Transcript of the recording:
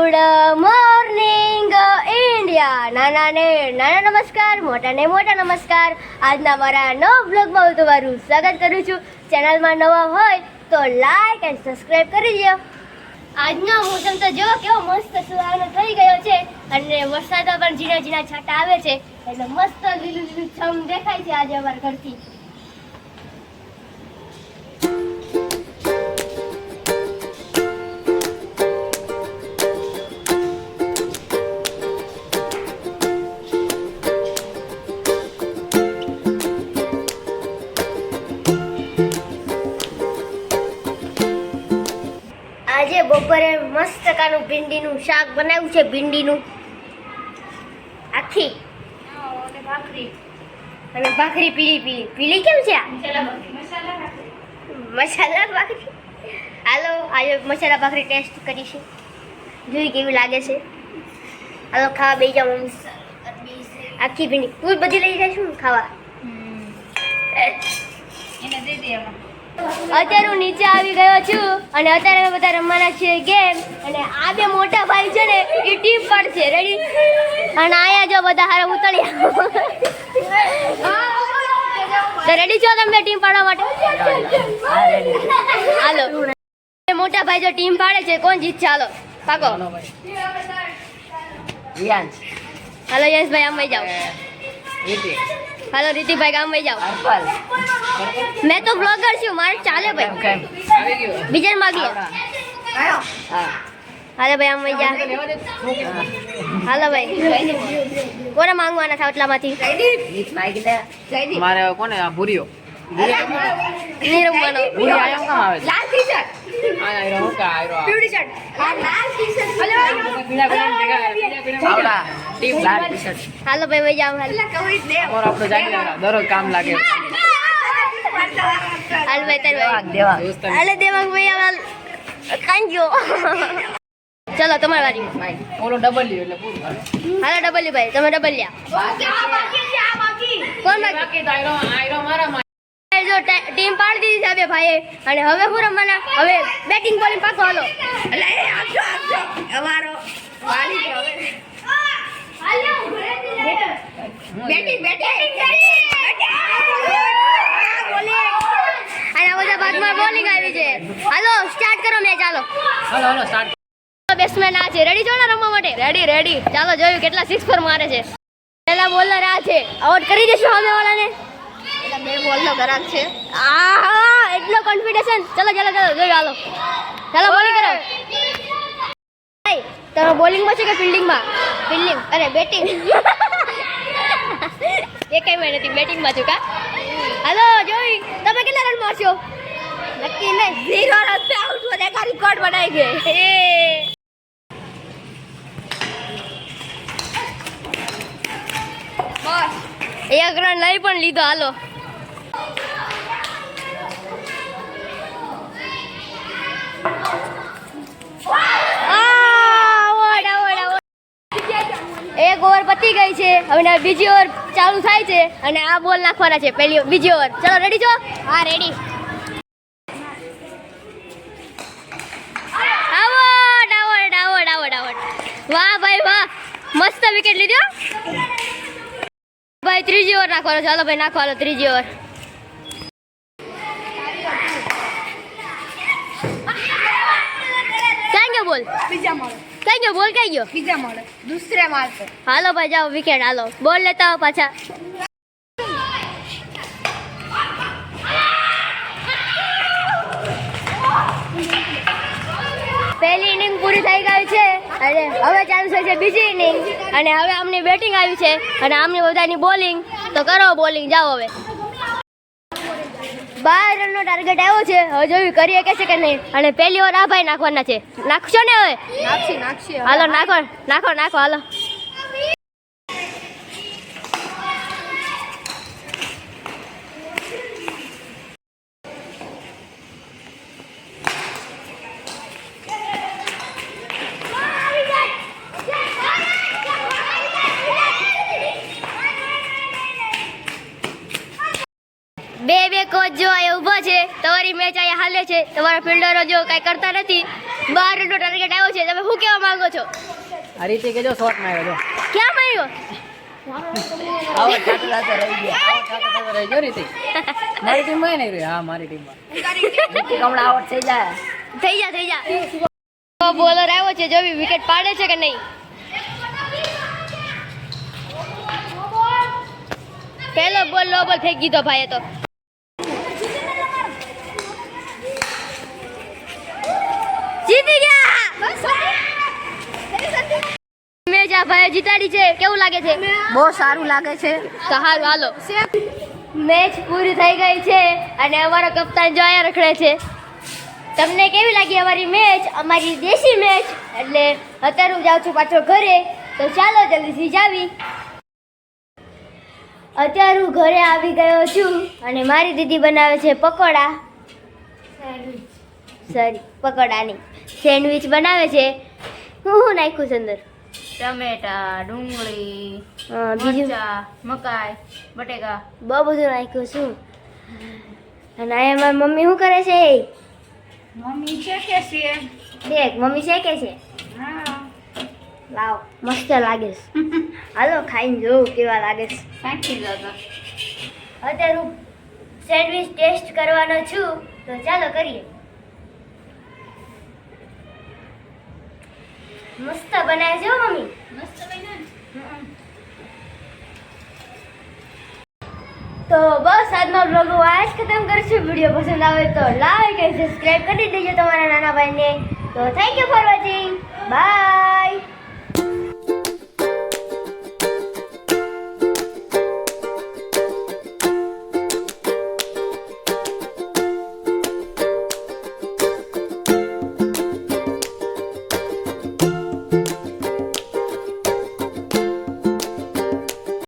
Good morning India. નાના નમસ્કાર, મોટા નમસ્કાર. આજના મારા નવા બ્લોગમાં હું તમારું સ્વાગત કરું છું. ચેનલમાં નવા હોય તો લાઈક એન્ડ સબસ્ક્રાઇબ કરી દો. આજનો મોસમ તો જો કેવો મસ્ત સુહાનો થઈ ગયો છે અને વરસાદ પણ ઝીણા ઝીણા છાંટા આવે છે એટલે મસ્ત લીલું છમ દેખાય છે આજે અમારા ઘરથી. આજે બપોરે મસ્ત કાનું ભીંડીનું શાક બનાવ્યું છે. ભીંડીનું આખી અને ભાખરી પીલી કેમ છે? મસાલા ભાખરી. હાલો આજે મસાલા ભાખરી ટેસ્ટ કરીશું, જોઈ કેવી લાગે છે. હાલો ખાવા બેસી જાઓ મમ્મી. આખી ભીંડી તું બધી લઈ જઈશું ખાવા. અત્યારે હું નીચે આવી ગયો છું અને અત્યારે અમે બધા રમવાના છીએ ગેમ. અને આ બે મોટા ભાઈ છે ને એ ટીમ પાડશે. રેડી? અને આયા જો બધા હારે ઉતળ્યા. તો રેડી છો તમે ટીમ પાડવા માટે? હાલો મોટા ભાઈ જો ટીમ પાડે છે, કોણ જીતશે? હાલો પાકો. હાલો યશભાઈ આમ વહી જાઓ. હાલો રીતિભાઈ ગામ વહી જાઓ. મેં તો બ્લોગર છું, મારે ચાલે ભાઈ. બીજા માગીએ. હાલો ભાઈ આમ વહી જા. હાલો ભાઈ કોને માંગવાના था એટલામાંથી? મારે કોને આ ભૂરીઓ નહીં રમવાનો. ભૂરી આયો કામ આવે લાલ ટી-શર્ટ આયો હું કા આયો પીળી શર્ટ લાલ ટી-શર્ટ આવડા ટીમ લાલ ટી-શર્ટ. હાલો ભાઈ વહી જાઓ. હાલ ઓર આપણો જાગે દરરોજ કામ લાગે. હાલ ભાઈ તાર ભાઈ હાલે દેવાંગ ભાઈ હાલ કાંજો. ચલો તમારી વારી. ઓલો ડબલ્યુ એટલે પૂરું. હાલો ડબલ્યુ ભાઈ તમે ડબલ્યા. કોણ બાકી? આયરો મારા જો ટીમ પાડી દીધી છે બે ભાઈએ. અને હવે હું રમવાના? હવે બેટિંગ બોલિંગ પાકો. હાલો અમારો વાલી છે હવે. બેટિંગ અને બધા ભાગમાં બોલિંગ આવી છે. હાલો સ્ટાર્ટ કરો મેચ. હાલો સ્ટાર્ટ. બેટ્સમેન આ છે. રેડી છો ને રમવા માટે? રેડી. ચાલો જોયું કેટલા સિક્સ પર મારે છે. પહેલા બોલર આ છે, આઉટ કરી દેશું સામે વાળાને. એટલે બે બોલનો ગરાક છે. આહા એટલો કોન્ફિડન્સ. ચલો જોયું. ચાલો બોલિંગ કરો. ભાઈ તમે બોલિંગમાં છો કે ફિલ્ડિંગમાં? ફિલ્ડિંગ અરે બેટિંગ. એકેય મેં નથી, બેટિંગમાં છું કા. હાલો જોઈ તમે કેટલા રન મારશો? નક્કી નહીં. 0 રન पे आउट होने का रिकॉर्ड बनाएंगे. બસ એક રન લઈ પણ લીધો. હાલો એક ઓવર પતી ગઈ છે. હવે બીજી ઓવર ચાલુ થાય છે અને આ બોલ નાખવાના છે બીજી ઓવર. ચલો રેડી છો? હા રેડી. વાહ ભાઈ વાહ, મસ્ત વિકેટ લીધો ભાઈ. ત્રીજી ઓવર નાખવાનો. ચાલો ભાઈ નાખો. હાલો ત્રીજી ઓવર. ક્યાં ગયો બોલ? ક્યાં ગયો બોલ? ક્યાં ગયો? બીજા મોડે દૂસરે માર पे. હાલો ભાઈ જાઓ વિકેટ. હાલો બોલ લેતા હો પાછા. પહેલી ઇનિંગ પૂરી થઈ ગઈ છે અને હવે ચાલુ થશે બીજી ઇનિંગ. અને હવે આમની બેટિંગ આવી છે અને આમની બધાની બોલિંગ. તો કરો બોલિંગ. જાઓ હવે. 12 રનનો ટાર્ગેટ આવ્યો છે. હવે જોયું કરી શકે છે કે નહીં. અને પહેલી ઓવર આ ભાઈ નાખવાના છે. નાખશો ને? હવે નાખશી. હાલો નાખો. હાલો બે કોચ જો અહીંયા ઊભો છે. તમારી મેચ અહીંયા હાલે છે તમારા ફિલ્ડરો જો કાંઈ કરતા નથી 12 રનનો ટાર્ગેટ આવ્યો છે તમે શું કહેવા માંગો છો આ રીતે કે જો શોટ માર્યો જો ક્યાં માર્યો આવા ખાતે ખાતે રહી ગયા આવા ખાતે ખાતે રહી ગયો રીતે મારી ટીમમાં નહીં રહ્યો હા મારી ટીમમાં હમણાં આઉટ થઈ જાય થઈ જા બોલર આવ્યો છે જો વિકેટ પાડે છે કે નહીં પહેલો બોલ લો બોલ ફેંકી દીધો ભાઈએ તો જીતી ગયા મેચ આ ભાઈએ જીતાડી છે કેવું લાગે છે બહુ સારું લાગે છે તો હાલ હાલો મેચ પૂરી થઈ ગઈ છે અને અમારો કપ્તાન જો આયા રખડે છે તમને કેવી લાગી અમારી મેચ અમારી દેશી મેચ એટલે અત્યારે હું જાઉં છું પાછો ઘરે તો ચાલો જલ્દીથી જાવી અત્યારે હું ઘરે આવી ગયો છું અને મારી દીદી બનાવે છે પકોડા સોરી પકોડા નહીં સેન્ડવિચ બનાવે છે હું નાખ્યું છે અંદર ટમેટા ડુંગળી બીજું મકાઈ બટેકા બહુ બધું નાખ્યું છું અને અહીંયા મારી મમ્મી શું કરે છે મમ્મી છે કે છે દેખ મમ્મી શેકે છે હા લાવ મસ્ત લાગે છે હાલો ખાઈને જોઉં કેવા લાગે છે સાચી જતો અત્યારે હું સેન્ડવિચ ટેસ્ટ કરવાનો છું તો ચાલો કરીએ મસ્ત બનાવે છે હો મમ્મી મસ્ત બન્યું તો બસ આજનો બ્લોગ હું આ જ ખતમ કરીશું વિડીયો પસંદ આવે તો લાઈક અને સબસ્ક્રાઈબ કરી દેજો તમારા નાના ભાઈને તો thank you for watching bye